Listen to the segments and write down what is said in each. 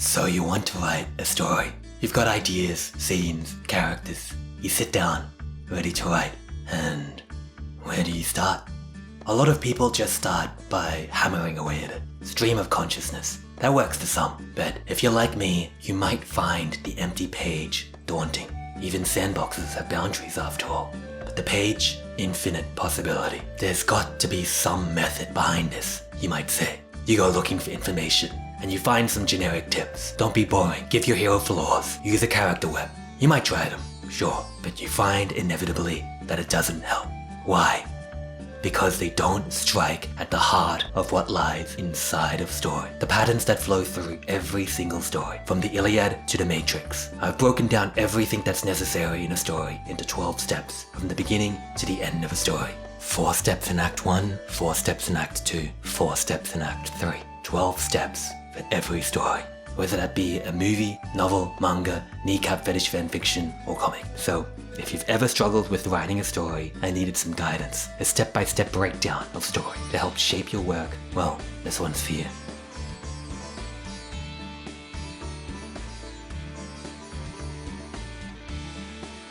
So you want to write a story. You've got ideas, scenes, characters. You sit down, ready to write. And where do you start? A lot of people just start by hammering away at it. Stream of consciousness. That works for some, but if you're like me, you might find the empty page daunting. Even sandboxes have boundaries after all. But the page, infinite possibility. There's got to be some method behind this, you might say. You go looking for information, and you find some generic tips. Don't be boring. Give your hero flaws. Use a character web. You might try them, sure, but you find inevitably that it doesn't help. Why? Because they don't strike at the heart of what lies inside of story. The patterns that flow through every single story, from the Iliad to the Matrix. I've broken down everything that's necessary in a story into 12 steps, from the beginning to the end of a story. 4 steps in Act 1, 4 steps in Act 2, 4 steps in Act 3. 12 steps for every story. Whether that be a movie, novel, manga, kneecap fetish fanfiction, or comic. So, if you've ever struggled with writing a story and needed some guidance, a step-by-step breakdown of story to help shape your work, well, this one's for you.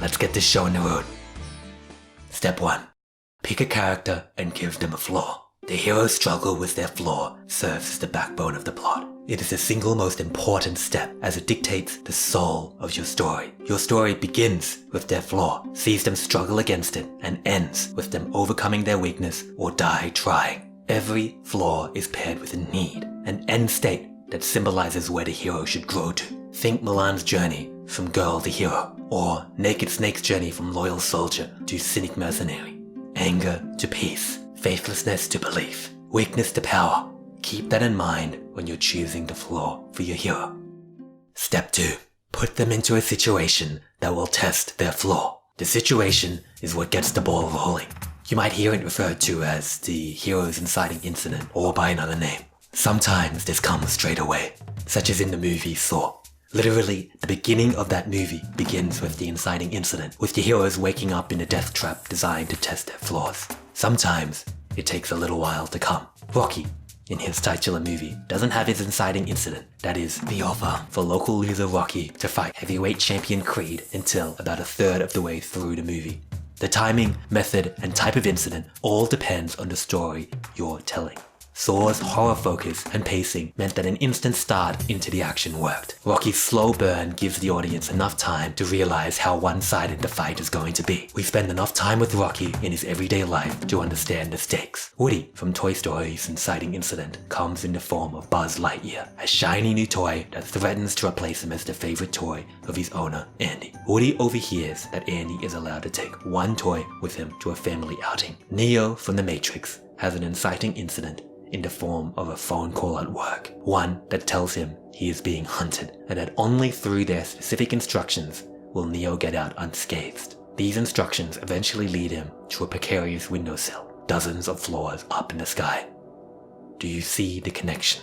Let's get this show on the road. Step 1. Pick a character and give them a flaw. The hero's struggle with their flaw serves as the backbone of the plot. It is the single most important step as it dictates the soul of your story. Your story begins with their flaw, sees them struggle against it, and ends with them overcoming their weakness or die trying. Every flaw is paired with a need, an end state that symbolizes where the hero should grow to. Think Milan's journey from girl to hero, or Naked Snake's journey from loyal soldier to cynic mercenary. Anger to peace, faithlessness to belief, weakness to power. Keep that in mind when you're choosing the flaw for your hero. Step 2. Put them into a situation that will test their flaw. The situation is what gets the ball rolling. You might hear it referred to as the hero's inciting incident or by another name. Sometimes this comes straight away, such as in the movie Saw. Literally, the beginning of that movie begins with the inciting incident, with the heroes waking up in a death trap designed to test their flaws. Sometimes it takes a little while to come. Rocky, in his titular movie, doesn't have his inciting incident, that is, the offer for local loser Rocky to fight heavyweight champion Creed until about a third of the way through the movie. The timing, method, and type of incident all depends on the story you're telling. Saw's horror focus and pacing meant that an instant start into the action worked. Rocky's slow burn gives the audience enough time to realize how one-sided the fight is going to be. We spend enough time with Rocky in his everyday life to understand the stakes. Woody from Toy Story's inciting incident comes in the form of Buzz Lightyear, a shiny new toy that threatens to replace him as the favorite toy of his owner, Andy. Woody overhears that Andy is allowed to take one toy with him to a family outing. Neo from The Matrix has an inciting incident in the form of a phone call at work, one that tells him he is being hunted and that only through their specific instructions will Neo get out unscathed. These instructions eventually lead him to a precarious windowsill, dozens of floors up in the sky. Do you see the connection?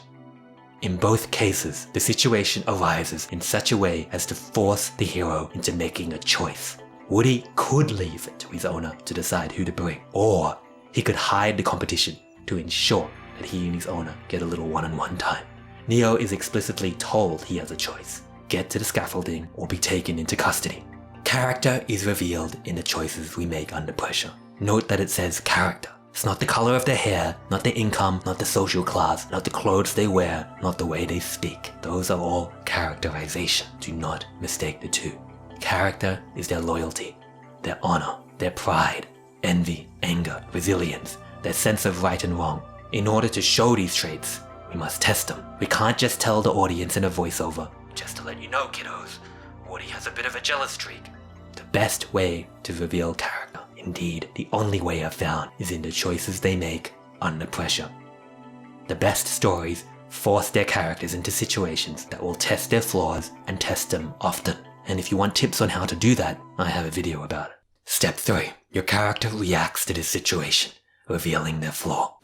In both cases, the situation arises in such a way as to force the hero into making a choice. Woody could leave it to his owner to decide who to bring, or he could hide the competition to ensure that he and his owner get a little one-on-one time. Neo is explicitly told he has a choice: get to the scaffolding or be taken into custody. Character is revealed in the choices we make under pressure. Note that it says character. It's not the color of their hair, not their income, not the social class, not the clothes they wear, not the way they speak. Those are all characterization. Do not mistake the two. Character is their loyalty, their honor, their pride, envy, anger, resilience, their sense of right and wrong. In order to show these traits, we must test them. We can't just tell the audience in a voiceover, just to let you know, kiddos, Woody has a bit of a jealous streak. The best way to reveal character, indeed the only way I've found, is in the choices they make under pressure. The best stories force their characters into situations that will test their flaws and test them often. And if you want tips on how to do that, I have a video about it. Step 3. Your character reacts to this situation, revealing their flaw.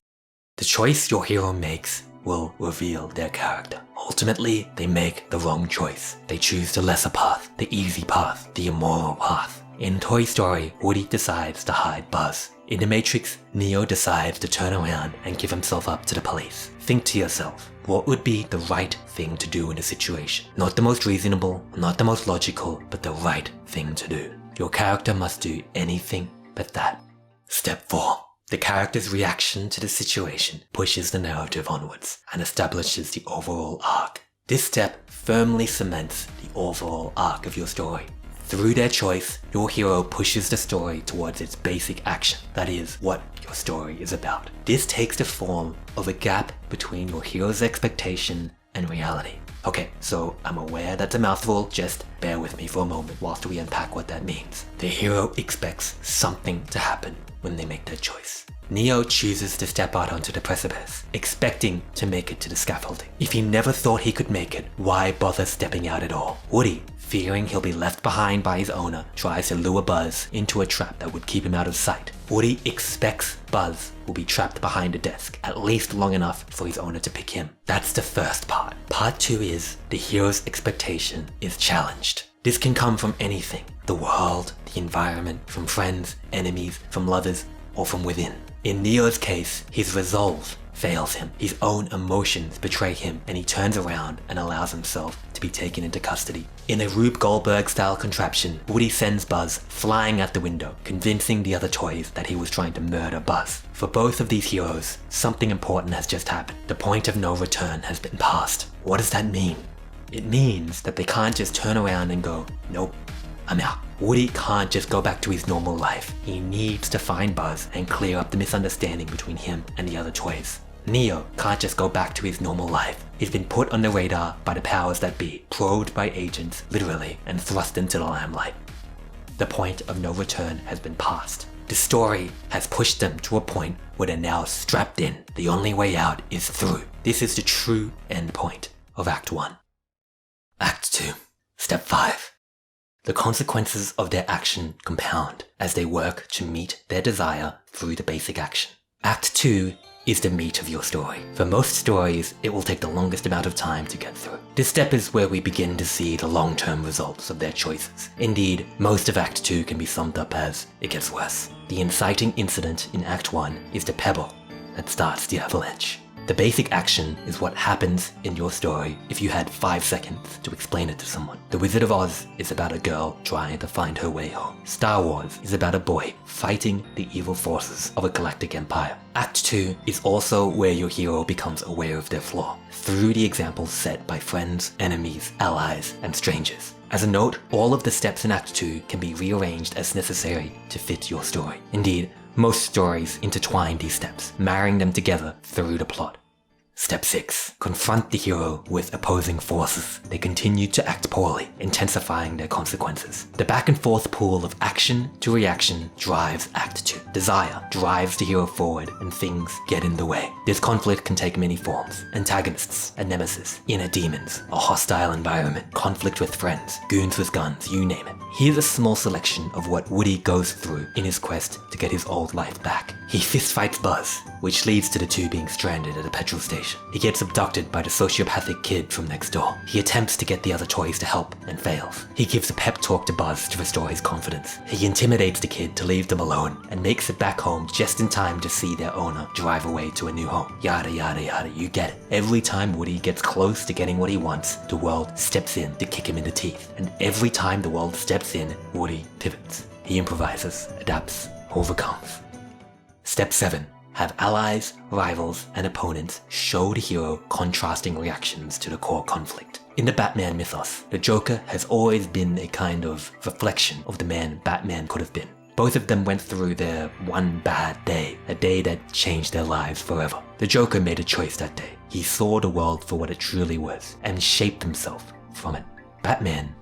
The choice your hero makes will reveal their character. Ultimately, they make the wrong choice. They choose the lesser path, the easy path, the immoral path. In Toy Story, Woody decides to hide Buzz. In The Matrix, Neo decides to turn around and give himself up to the police. Think to yourself, What would be the right thing to do in a situation? Not the most reasonable, not the most logical, but the right thing to do. Your character must do anything but that. Step 4. The character's reaction to the situation pushes the narrative onwards and establishes the overall arc. This step firmly cements the overall arc of your story. Through their choice, your hero pushes the story towards its basic action, that is, what your story is about. This takes the form of a gap between your hero's expectation and reality. Okay, so I'm aware that's a mouthful, just bear with me for a moment whilst we unpack what that means. The hero expects something to happen when they make their choice. Neo chooses to step out onto the precipice, expecting to make it to the scaffolding. If he never thought he could make it, why bother stepping out at all? Woody, fearing he'll be left behind by his owner, tries to lure Buzz into a trap that would keep him out of sight. Woody expects Buzz will be trapped behind a desk, at least long enough for his owner to pick him. That's the first part. Part 2 is the hero's expectation is challenged. This can come from anything. The world, the environment, from friends, enemies, from lovers, or from within. In Neo's case, his resolve fails him. His own emotions betray him, and he turns around and allows himself to be taken into custody. In a Rube Goldberg-style contraption, Woody sends Buzz flying out the window, convincing the other toys that he was trying to murder Buzz. For both of these heroes, something important has just happened. The point of no return has been passed. What does that mean? It means that they can't just turn around and go, nope, I'm out. Woody can't just go back to his normal life. He needs to find Buzz and clear up the misunderstanding between him and the other toys. Neo can't just go back to his normal life. He's been put on the radar by the powers that be, probed by agents, literally, and thrust into the limelight. The point of no return has been passed. The story has pushed them to a point where they're now strapped in. The only way out is through. This is the true end point of Act 1. Act 2. Step 5. The consequences of their action compound as they work to meet their desire through the basic action. Act 2 is the meat of your story. For most stories, it will take the longest amount of time to get through. This step is where we begin to see the long-term results of their choices. Indeed, most of Act 2 can be summed up as, it gets worse. The inciting incident in Act 1 is the pebble that starts the avalanche. The basic action is what happens in your story if you had 5 seconds to explain it to someone. The Wizard of Oz is about a girl trying to find her way home. Star Wars is about a boy fighting the evil forces of a galactic empire. Act 2 is also where your hero becomes aware of their flaw, through the examples set by friends, enemies, allies, and strangers. As a note, all of the steps in Act 2 can be rearranged as necessary to fit your story. Indeed, most stories intertwine these steps, marrying them together through the plot. Step 6. Confront the hero with opposing forces. They continue to act poorly, intensifying their consequences. The back and forth pool of action to reaction drives Act 2. Desire drives the hero forward and things get in the way. This conflict can take many forms. Antagonists, a nemesis, inner demons, a hostile environment, conflict with friends, goons with guns, you name it. Here's a small selection of what Woody goes through in his quest to get his old life back. He fistfights Buzz, which leads to the two being stranded at a petrol station. He gets abducted by the sociopathic kid from next door. He attempts to get the other toys to help and fails. He gives a pep talk to Buzz to restore his confidence. He intimidates the kid to leave them alone and makes it back home just in time to see their owner drive away to a new home. Yada yada yada, you get it. Every time Woody gets close to getting what he wants, the world steps in to kick him in the teeth. And every time the world steps in, Woody pivots. He improvises, adapts, overcomes. Step 7. Have allies, rivals, and opponents show the hero contrasting reactions to the core conflict. In the Batman mythos, the Joker has always been a kind of reflection of the man Batman could have been. Both of them went through their one bad day, a day that changed their lives forever. The Joker made a choice that day. He saw the world for what it truly was, and shaped himself from it. Batman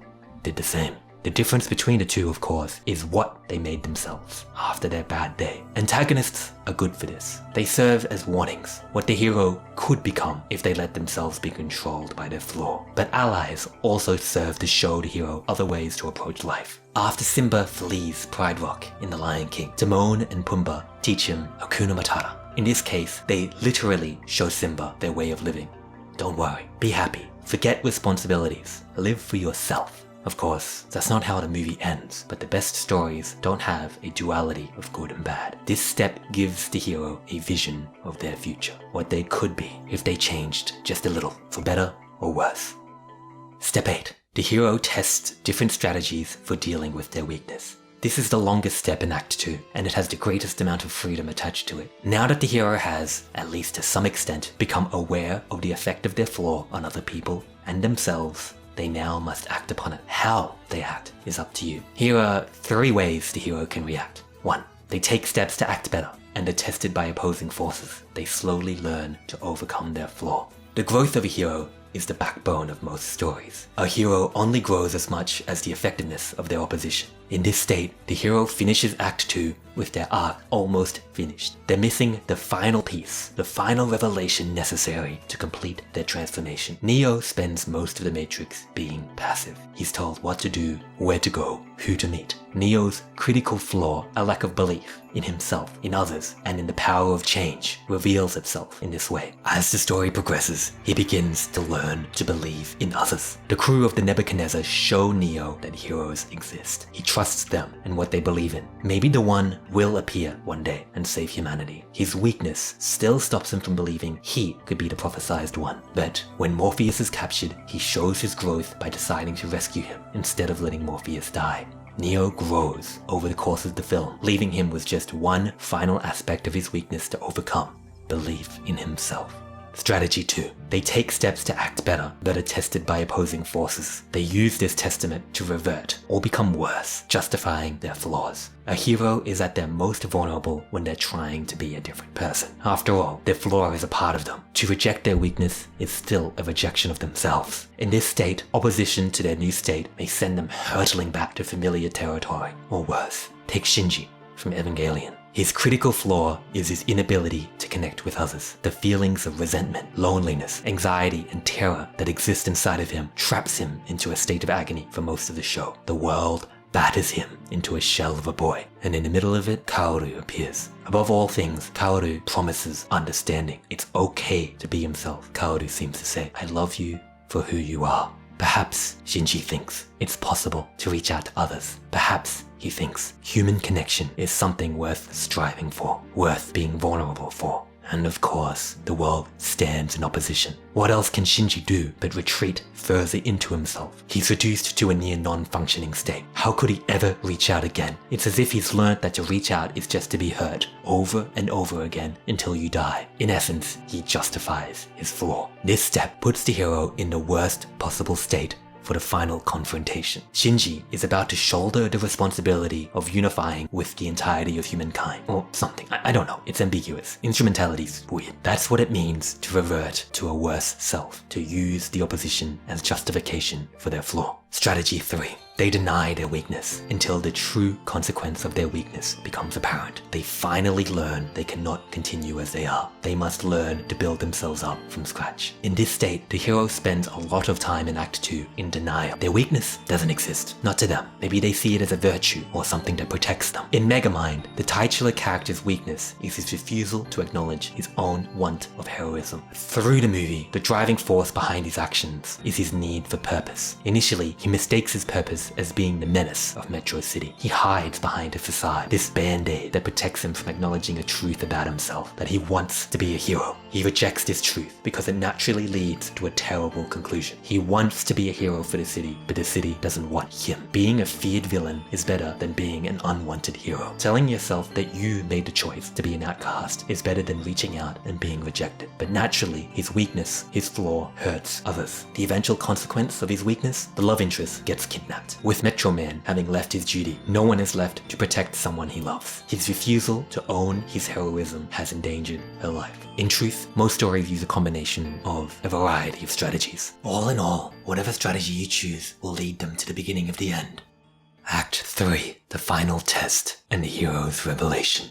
did the same. The difference between the two, of course, is what they made themselves after their bad day. Antagonists are good for this. They serve as warnings, what the hero could become if they let themselves be controlled by their flaw. But allies also serve to show the hero other ways to approach life. After Simba flees Pride Rock in The Lion King, Timon and Pumbaa teach him Hakuna Matata. In this case, they literally show Simba their way of living. Don't worry, be happy, forget responsibilities, live for yourself. Of course, that's not how the movie ends, but the best stories don't have a duality of good and bad. This step gives the hero a vision of their future, what they could be if they changed just a little, for better or worse. Step 8. The hero tests different strategies for dealing with their weakness. This is the longest step in Act 2, and it has the greatest amount of freedom attached to it. Now that the hero has, at least to some extent, become aware of the effect of their flaw on other people and themselves, they now must act upon it. How they act is up to you. Here are 3 ways the hero can react. 1. They take steps to act better and are tested by opposing forces. They slowly learn to overcome their flaw. The growth of a hero is the backbone of most stories. A hero only grows as much as the effectiveness of their opposition. In this state, the hero finishes Act 2 with their arc almost finished. They're missing the final piece, the final revelation necessary to complete their transformation. Neo spends most of the Matrix being passive. He's told what to do, where to go, who to meet. Neo's critical flaw, a lack of belief in himself, in others, and in the power of change, reveals itself in this way. As the story progresses, he begins to learn to believe in others. The crew of the Nebuchadnezzar show Neo that heroes exist. He trusts them and what they believe in. Maybe the one will appear one day and save humanity. His weakness still stops him from believing he could be the prophesized one. But when Morpheus is captured, he shows his growth by deciding to rescue him instead of letting Morpheus die. Neo grows over the course of the film, leaving him with just one final aspect of his weakness to overcome: belief in himself. Strategy 2. They take steps to act better, but are tested by opposing forces. They use this testament to revert or become worse, justifying their flaws. A hero is at their most vulnerable when they're trying to be a different person. After all, their flaw is a part of them. To reject their weakness is still a rejection of themselves. In this state, opposition to their new state may send them hurtling back to familiar territory, or worse. Take Shinji from Evangelion. His critical flaw is his inability to connect with others. The feelings of resentment, loneliness, anxiety, and terror that exist inside of him traps him into a state of agony for most of the show. The world batters him into a shell of a boy, and in the middle of it, Kaoru appears. Above all things, Kaoru promises understanding. It's okay to be himself. Kaoru seems to say, "I love you for who you are." Perhaps Shinji thinks it's possible to reach out to others. Perhaps he thinks human connection is something worth striving for, worth being vulnerable for. And of course, the world stands in opposition. What else can Shinji do but retreat further into himself? He's reduced to a near non-functioning state. How could he ever reach out again? It's as if he's learnt that to reach out is just to be hurt over and over again until you die. In essence, he justifies his flaw. This step puts the hero in the worst possible state for the final confrontation. Shinji is about to shoulder the responsibility of unifying with the entirety of humankind. Or something. I don't know. It's ambiguous. Instrumentality's weird. That's what it means to revert to a worse self, to use the opposition as justification for their flaw. Strategy 3. They deny their weakness until the true consequence of their weakness becomes apparent. They finally learn they cannot continue as they are. They must learn to build themselves up from scratch. In this state, the hero spends a lot of time in Act 2 in denial. Their weakness doesn't exist. Not to them. Maybe they see it as a virtue or something that protects them. In Megamind, the titular character's weakness is his refusal to acknowledge his own want of heroism. Through the movie, the driving force behind his actions is his need for purpose. Initially, he mistakes his purpose as being the menace of Metro City. He hides behind a facade, this band-aid that protects him from acknowledging a truth about himself, that he wants to be a hero. He rejects this truth because it naturally leads to a terrible conclusion. He wants to be a hero for the city, but the city doesn't want him. Being a feared villain is better than being an unwanted hero. Telling yourself that you made the choice to be an outcast is better than reaching out and being rejected. But naturally, his weakness, his flaw, hurts others. The eventual consequence of his weakness, the love interest gets kidnapped. With Metro Man having left his duty, no one is left to protect someone he loves. His refusal to own his heroism has endangered her life. In truth, most stories use a combination of a variety of strategies. All in all, whatever strategy you choose will lead them to the beginning of the end. Act 3, the final test and the hero's revelation.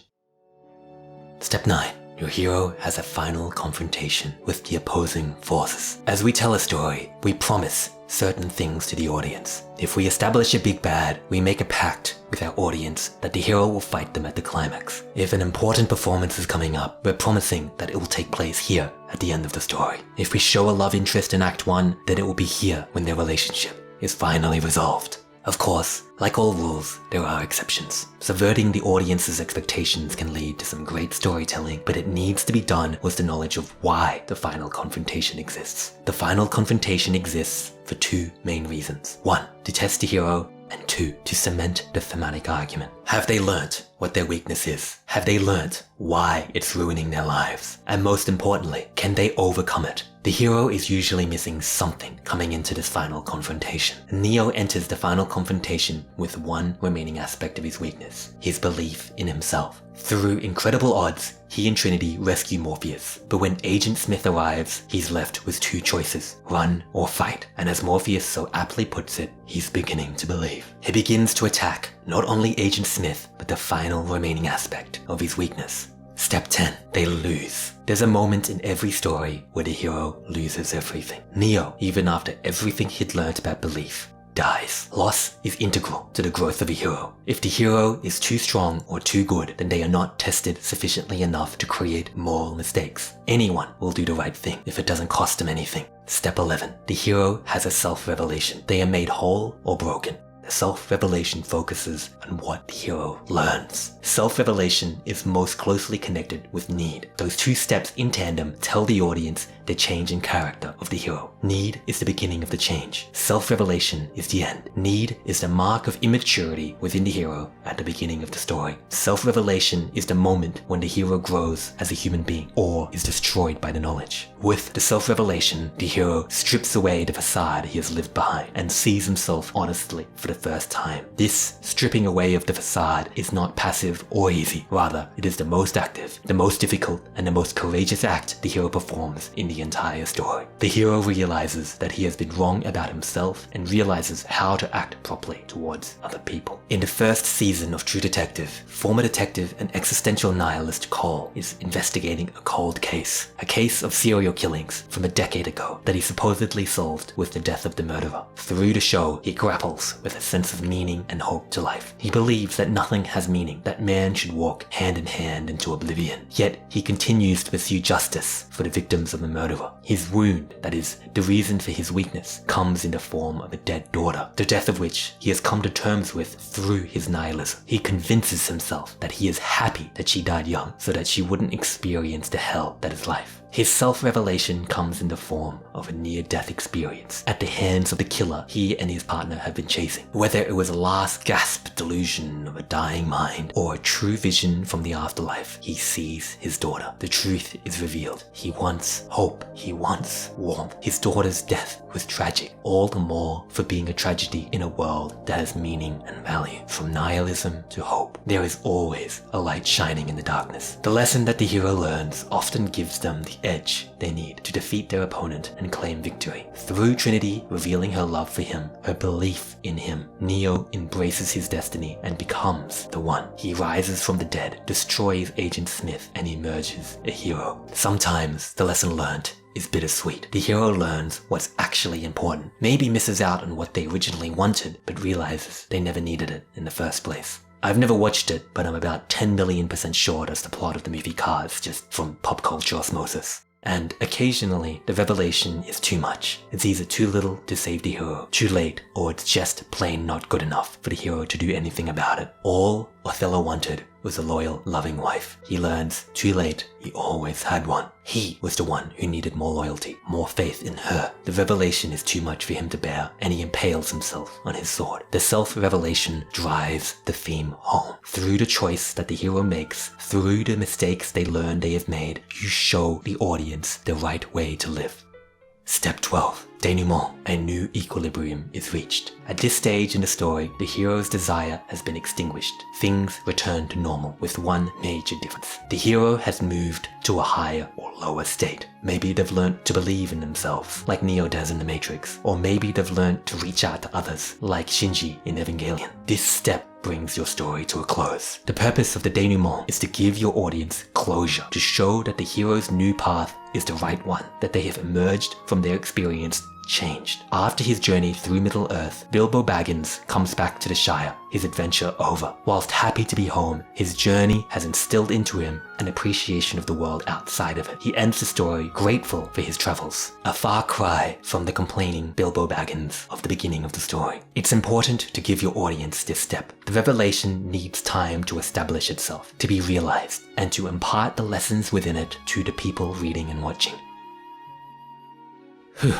Step 9. Your hero has a final confrontation with the opposing forces. As we tell a story, we promise certain things to the audience. If we establish a big bad, we make a pact with our audience that the hero will fight them at the climax. If an important performance is coming up, we're promising that it will take place here at the end of the story. If we show a love interest in Act 1, then it will be here when their relationship is finally resolved. Of course, like all rules, there are exceptions. Subverting the audience's expectations can lead to some great storytelling, but it needs to be done with the knowledge of why the final confrontation exists. The final confrontation exists for two main reasons. 1, to test the hero, and 2, to cement the thematic argument. Have they learnt what their weakness is? Have they learnt why it's ruining their lives? And most importantly, can they overcome it? The hero is usually missing something coming into this final confrontation. Neo enters the final confrontation with one remaining aspect of his weakness, his belief in himself. Through incredible odds, he and Trinity rescue Morpheus, but when Agent Smith arrives, he's left with two choices, run or fight, and as Morpheus so aptly puts it, he's beginning to believe. He begins to attack not only Agent Smith, but the final remaining aspect of his weakness. Step 10. They lose. There's a moment in every story where the hero loses everything. Neo, even after everything he'd learned about belief, dies. Loss is integral to the growth of a hero. If the hero is too strong or too good, then they are not tested sufficiently enough to create moral mistakes. Anyone will do the right thing if it doesn't cost them anything. Step 11. The hero has a self-revelation. They are made whole or broken. The self-revelation focuses on what the hero learns. Self-revelation is most closely connected with need. Those two steps in tandem tell the audience the change in character of the hero. Need is the beginning of the change. Self-revelation is the end. Need is the mark of immaturity within the hero at the beginning of the story. Self-revelation is the moment when the hero grows as a human being or is destroyed by the knowledge. With the self-revelation, the hero strips away the facade he has lived behind and sees himself honestly for the first time. This stripping away of the facade is not passive or easy. Rather, it is the most active, the most difficult, and the most courageous act the hero performs in the entire story. The hero realizes that he has been wrong about himself and realizes how to act properly towards other people. In the first season of True Detective, former detective and existential nihilist Cole is investigating a cold case, a case of serial killings from a decade ago that he supposedly solved with the death of the murderer. Through the show, he grapples with a sense of meaning and hope to life. He believes that nothing has meaning, that man should walk hand in hand into oblivion. Yet, he continues to pursue justice for the victims of the murderer. His wound, that is, the reason for his weakness, comes in the form of a dead daughter, the death of which he has come to terms with through his nihilism. He convinces himself that he is happy that she died young, so that she wouldn't experience the hell that is life. His self-revelation comes in the form of a near-death experience at the hands of the killer he and his partner have been chasing. Whether it was a last gasp delusion of a dying mind or a true vision from the afterlife, he sees his daughter. The truth is revealed. He wants hope. He wants warmth. His daughter's death was tragic, all the more for being a tragedy in a world that has meaning and value. From nihilism to hope, there is always a light shining in the darkness. The lesson that the hero learns often gives them the edge they need to defeat their opponent and claim victory. Through Trinity revealing her love for him, her belief in him, Neo embraces his destiny and becomes the one. He rises from the dead, destroys Agent Smith, and emerges a hero. Sometimes the lesson learned is bittersweet. The hero learns what's actually important, maybe misses out on what they originally wanted, but realizes they never needed it in the first place. I've never watched it, but I'm about 10 million% sure that's the plot of the movie Cars, just from pop culture osmosis. And occasionally, the revelation is too much. It's either too little to save the hero, too late, or it's just plain not good enough for the hero to do anything about it. All Othello wanted was a loyal, loving wife. He learns too late he always had one. He was the one who needed more loyalty, more faith in her. The revelation is too much for him to bear, and he impales himself on his sword. The self-revelation drives the theme home. Through the choice that the hero makes, through the mistakes they learn they have made, you show the audience the right way to live. Step 12. Denouement. A new equilibrium is reached. At this stage in the story, the hero's desire has been extinguished. Things return to normal with one major difference. The hero has moved to a higher or lower state. Maybe they've learned to believe in themselves, like Neo does in The Matrix. Or maybe they've learned to reach out to others, like Shinji in Evangelion. This step brings your story to a close. The purpose of the denouement is to give your audience closure, to show that the hero's new path is the right one, that they have emerged from their experience changed. After his journey through Middle-earth, Bilbo Baggins comes back to the Shire, his adventure over. Whilst happy to be home, his journey has instilled into him an appreciation of the world outside of it. He ends the story grateful for his travels, a far cry from the complaining Bilbo Baggins of the beginning of the story. It's important to give your audience this step. The revelation needs time to establish itself, to be realized, and to impart the lessons within it to the people reading and watching. Whew.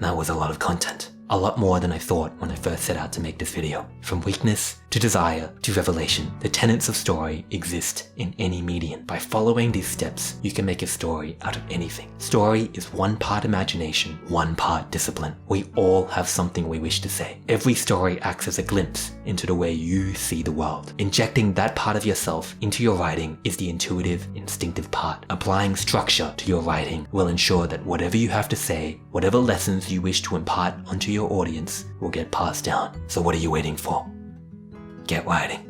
That was a lot of content. A lot more than I thought when I first set out to make this video. From weakness to desire to revelation, the tenets of story exist in any medium. By following these steps, you can make a story out of anything. Story is one part imagination, one part discipline. We all have something we wish to say. Every story acts as a glimpse into the way you see the world. Injecting that part of yourself into your writing is the intuitive, instinctive part. Applying structure to your writing will ensure that whatever you have to say, whatever lessons you wish to impart onto your audience will get passed down. So what are you waiting for? Get writing.